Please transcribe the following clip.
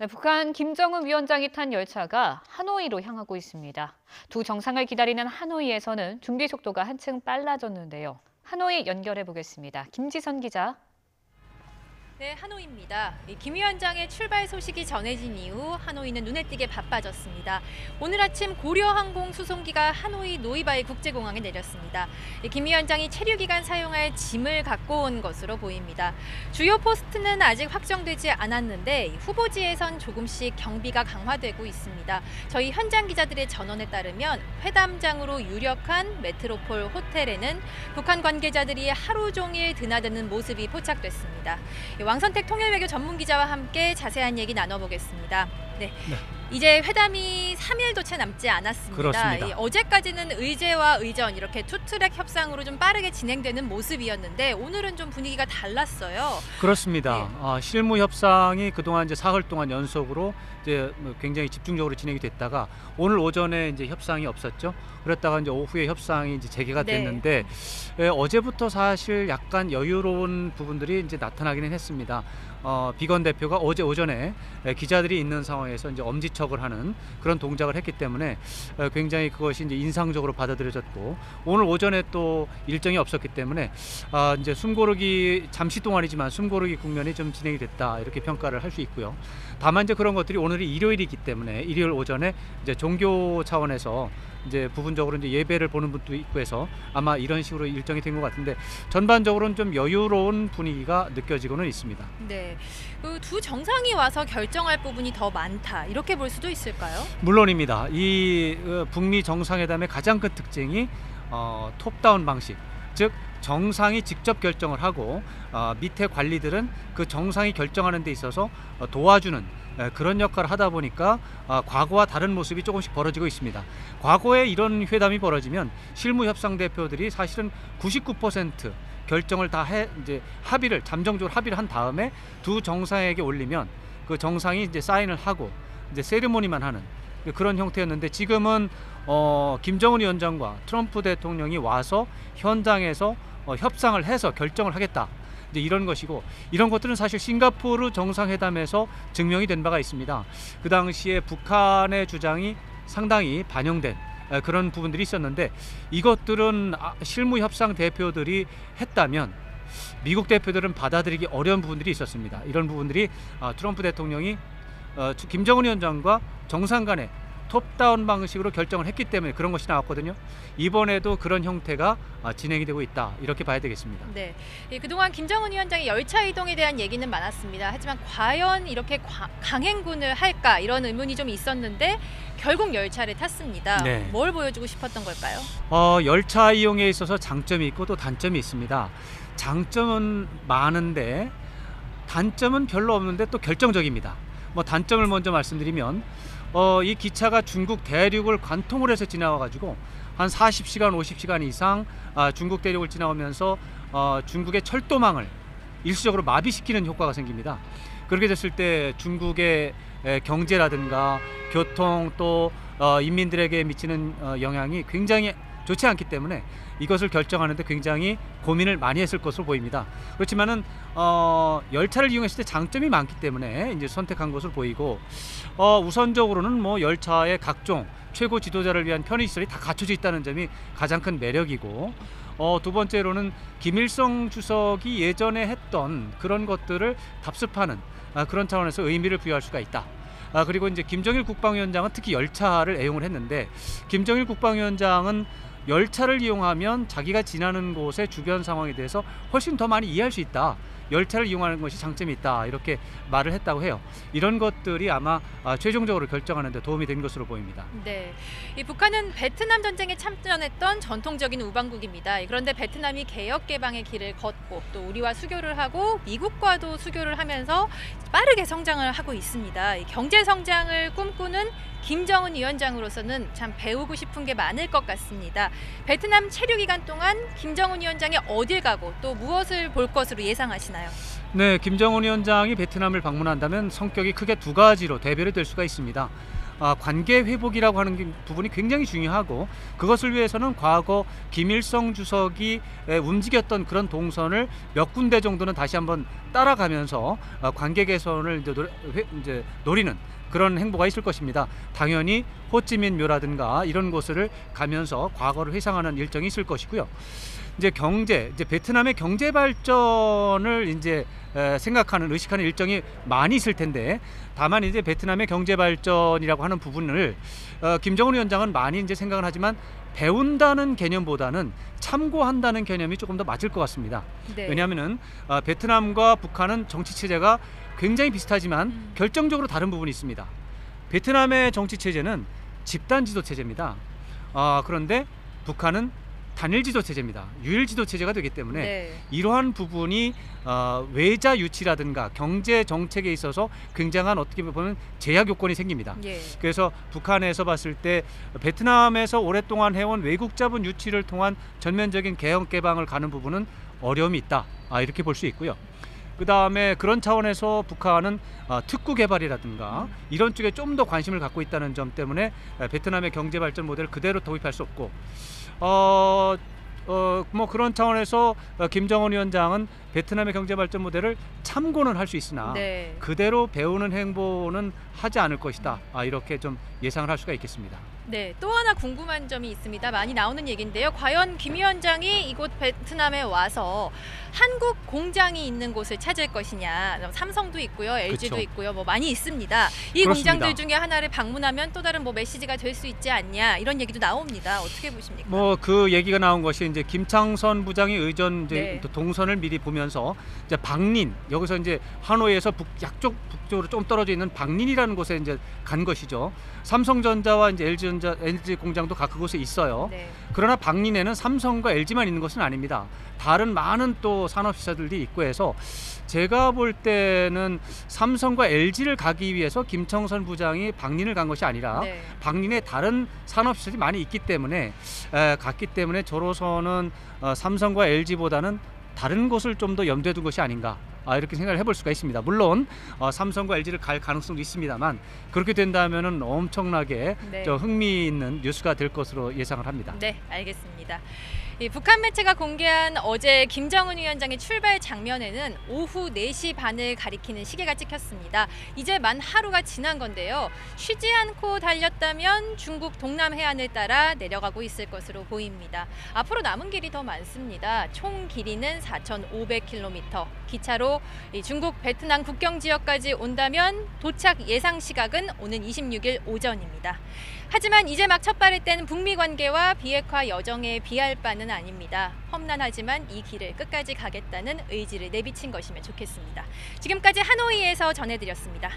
네, 북한 김정은 위원장이 탄 열차가 하노이로 향하고 있습니다. 두 정상을 기다리는 하노이에서는 준비 속도가 한층 빨라졌는데요. 하노이 연결해 보겠습니다. 김지선 기자. 네, 하노이입니다. 김 위원장의 출발 소식이 전해진 이후 하노이는 눈에 띄게 바빠졌습니다. 오늘 아침 고려항공 수송기가 하노이 노이바이 국제공항에 내렸습니다. 김 위원장이 체류 기간 사용할 짐을 갖고 온 것으로 보입니다. 주요 포스트는 아직 확정되지 않았는데 후보지에선 조금씩 경비가 강화되고 있습니다. 저희 현장 기자들의 전원에 따르면 회담장으로 유력한 메트로폴 호텔에는 북한 관계자들이 하루 종일 드나드는 모습이 포착됐습니다. 왕선택 통일외교 전문기자와 함께 자세한 얘기 나눠보겠습니다. 네. 이제 회담이 3일도 채 남지 않았습니다. 그렇습니다. 어제까지는 의제와 의전 이렇게 투트랙 협상으로 좀 빠르게 진행되는 모습이었는데 오늘은 좀 분위기가 달랐어요. 그렇습니다. 네. 실무 협상이 그동안 이제 사흘 동안 연속으로 이제 굉장히 집중적으로 진행이 됐다가 오늘 오전에 이제 협상이 없었죠. 그랬다가 이제 오후에 협상이 이제 재개가 네. 됐는데 어제부터 사실 약간 여유로운 부분들이 이제 나타나기는 했습니다. 비건 대표가 어제 오전에 기자들이 있는 상황에서 이제 엄지척을 하는 그런 동작을 했기 때문에 굉장히 그것이 이제 인상적으로 받아들여졌고 오늘 오전에 또 일정이 없었기 때문에 이제 숨고르기 잠시 동안이지만 숨고르기 국면이 좀 진행이 됐다 이렇게 평가를 할 수 있고요. 다만 이제 그런 것들이 오늘이 일요일이기 때문에 일요일 오전에 이제 종교 차원에서 이제 부분적으로 이제 예배를 보는 분도 있고 해서 아마 이런 식으로 일정이 된 것 같은데 전반적으로는 좀 여유로운 분위기가 느껴지고는 있습니다. 네, 그 두 정상이 와서 결정할 부분이 더 많다 이렇게 볼 수도 있을까요? 물론입니다. 이 북미 정상회담의 가장 큰 특징이 톱다운 방식, 즉 정상이 직접 결정을 하고 밑에 관리들은 그 정상이 결정하는 데 있어서 도와주는 그런 역할을 하다 보니까 과거와 다른 모습이 조금씩 벌어지고 있습니다. 과거에 이런 회담이 벌어지면 실무 협상 대표들이 사실은 99% 결정을 다 이제 잠정적으로 합의를 한 다음에 두 정상에게 올리면 그 정상이 이제 사인을 하고 이제 세리머니만 하는 그런 형태였는데 지금은 김정은 위원장과 트럼프 대통령이 와서 현장에서 협상을 해서 결정을 하겠다. 이제 이런 것이고 이런 것들은 사실 싱가포르 정상회담에서 증명이 된 바가 있습니다. 그 당시에 북한의 주장이 상당히 반영된 그런 부분들이 있었는데 이것들은 실무 협상 대표들이 했다면 미국 대표들은 받아들이기 어려운 부분들이 있었습니다. 이런 부분들이 트럼프 대통령이 김정은 위원장과 정상 간에 톱다운 방식으로 결정을 했기 때문에 그런 것이 나왔거든요. 이번에도 그런 형태가 진행이 되고 있다 이렇게 봐야 되겠습니다. 네, 그동안 김정은 위원장의 열차 이동에 대한 얘기는 많았습니다. 하지만 과연 이렇게 강행군을 할까 이런 의문이 좀 있었는데 결국 열차를 탔습니다. 네. 뭘 보여주고 싶었던 걸까요? 열차 이용에 있어서 장점이 있고 또 단점이 있습니다. 장점은 많은데 단점은 별로 없는데 또 결정적입니다. 단점을 먼저 말씀드리면 이 기차가 중국 대륙을 관통을 해서 지나와가지고 한 40시간, 50시간 이상 중국 대륙을 지나오면서 중국의 철도망을 일시적으로 마비시키는 효과가 생깁니다. 그렇게 됐을 때 중국의 경제라든가 교통 또 인민들에게 미치는 영향이 굉장히 좋지 않기 때문에 이것을 결정하는데 굉장히 고민을 많이 했을 것으로 보입니다. 그렇지만은 열차를 이용했을 때 장점이 많기 때문에 이제 선택한 것으로 보이고 우선적으로는 열차의 각종 최고 지도자를 위한 편의시설이 다 갖춰져 있다는 점이 가장 큰 매력이고 두 번째로는 김일성 주석이 예전에 했던 그런 것들을 답습하는 그런 차원에서 의미를 부여할 수가 있다. 그리고 이제 김정일 국방위원장은 특히 열차를 애용을 했는데 김정일 국방위원장은 열차를 이용하면 자기가 지나는 곳의 주변 상황에 대해서 훨씬 더 많이 이해할 수 있다. 열차를 이용하는 것이 장점이 있다. 이렇게 말을 했다고 해요. 이런 것들이 아마 최종적으로 결정하는 데 도움이 된 것으로 보입니다. 네, 이 북한은 베트남 전쟁에 참전했던 전통적인 우방국입니다. 그런데 베트남이 개혁 개방의 길을 걷고 또 우리와 수교를 하고 미국과도 수교를 하면서 빠르게 성장을 하고 있습니다. 이 경제 성장을 꿈꾸는 김정은 위원장으로서는 참 배우고 싶은 게 많을 것 같습니다. 베트남 체류 기간 동안 김정은 위원장이 어딜 가고 또 무엇을 볼 것으로 예상하시나요? 네, 김정은 위원장이 베트남을 방문한다면 성격이 크게 두 가지로 대별이 될 수가 있습니다. 관계 회복이라고 하는 부분이 굉장히 중요하고, 그것을 위해서는 과거 김일성 주석이 움직였던 그런 동선을 몇 군데 정도는 다시 한번 따라가면서 관계 개선을 이제 노리는 그런 행보가 있을 것입니다. 당연히 호찌민 묘라든가 이런 곳을 가면서 과거를 회상하는 일정이 있을 것이고요. 이제 베트남의 경제 발전을 이제 생각하는, 의식하는 일정이 많이 있을 텐데, 다만 이제 베트남의 경제 발전이라고 하는 부분을 김정은 위원장은 많이 이제 생각을 하지만 배운다는 개념보다는 참고한다는 개념이 조금 더 맞을 것 같습니다. 네. 왜냐하면은 베트남과 북한은 정치 체제가 굉장히 비슷하지만 결정적으로 다른 부분이 있습니다. 베트남의 정치 체제는 집단 지도 체제입니다. 그런데 북한은 단일 지도 체제입니다. 유일 지도 체제가 되기 때문에 네. 이러한 부분이 외자 유치라든가 경제 정책에 있어서 굉장한, 어떻게 보면 제약 요건이 생깁니다. 예. 그래서 북한에서 봤을 때 베트남에서 오랫동안 해온 외국 자본 유치를 통한 전면적인 개혁 개방을 가는 부분은 어려움이 있다, 이렇게 볼 수 있고요. 그 다음에 그런 차원에서 북한은 특구 개발이라든가 이런 쪽에 좀 더 관심을 갖고 있다는 점 때문에 베트남의 경제 발전 모델을 그대로 도입할 수 없고, 뭐 그런 차원에서 김정은 위원장은 베트남의 경제 발전 모델을 참고는 할 수 있으나 네. 그대로 배우는 행보는 하지 않을 것이다, 이렇게 좀 예상을 할 수가 있겠습니다. 네, 또 하나 궁금한 점이 있습니다. 많이 나오는 얘기인데요. 과연 김 위원장이 이곳 베트남에 와서 한국 공장이 있는 곳을 찾을 것이냐. 삼성도 있고요, LG도 그쵸. 있고요, 뭐 많이 있습니다. 이 그렇습니다. 공장들 중에 하나를 방문하면 또 다른 뭐 메시지가 될 수 있지 않냐, 이런 얘기도 나옵니다. 어떻게 보십니까? 뭐 그 얘기가 나온 것이 이제 김창선 부장이 의전 이제 네. 동선을 미리 보면서 이제 박린, 여기서 이제 하노이에서 북쪽으로 좀 떨어져 있는 박린이라는 곳에 이제 간 것이죠. 삼성전자와 이제 LG 공장도 각 그곳에 있어요. 네. 그러나 박린에는 삼성과 LG만 있는 것은 아닙니다. 다른 많은 또 산업시설들이 있고 해서 제가 볼 때는 삼성과 LG를 가기 위해서 김청선 부장이 박린을 간 것이 아니라 네. 박린에 다른 산업시설이 많이 있기 때문에 갔기 때문에 저로서는 삼성과 LG보다는 다른 곳을 좀 더 염두에 둔 것이 아닌가, 이렇게 생각을 해볼 수가 있습니다. 물론 삼성과 LG를 갈 가능성도 있습니다만, 그렇게 된다면은 엄청나게 네. 흥미있는 뉴스가 될 것으로 예상을 합니다. 네, 알겠습니다. 이 북한 매체가 공개한 어제 김정은 위원장의 출발 장면에는 오후 4시 반을 가리키는 시계가 찍혔습니다. 이제 만 하루가 지난 건데요. 쉬지 않고 달렸다면 중국 동남 해안을 따라 내려가고 있을 것으로 보입니다. 앞으로 남은 길이 더 많습니다. 총 길이는 4,500km. 기차로 이 중국 베트남 국경 지역까지 온다면 도착 예상 시각은 오는 26일 오전입니다. 하지만 이제 막 첫발을 뗀 북미 관계와 비핵화 여정에 비할 바는 아닙니다. 험난하지만 이 길을 끝까지 가겠다는 의지를 내비친 것이면 좋겠습니다. 지금까지 하노이에서 전해드렸습니다.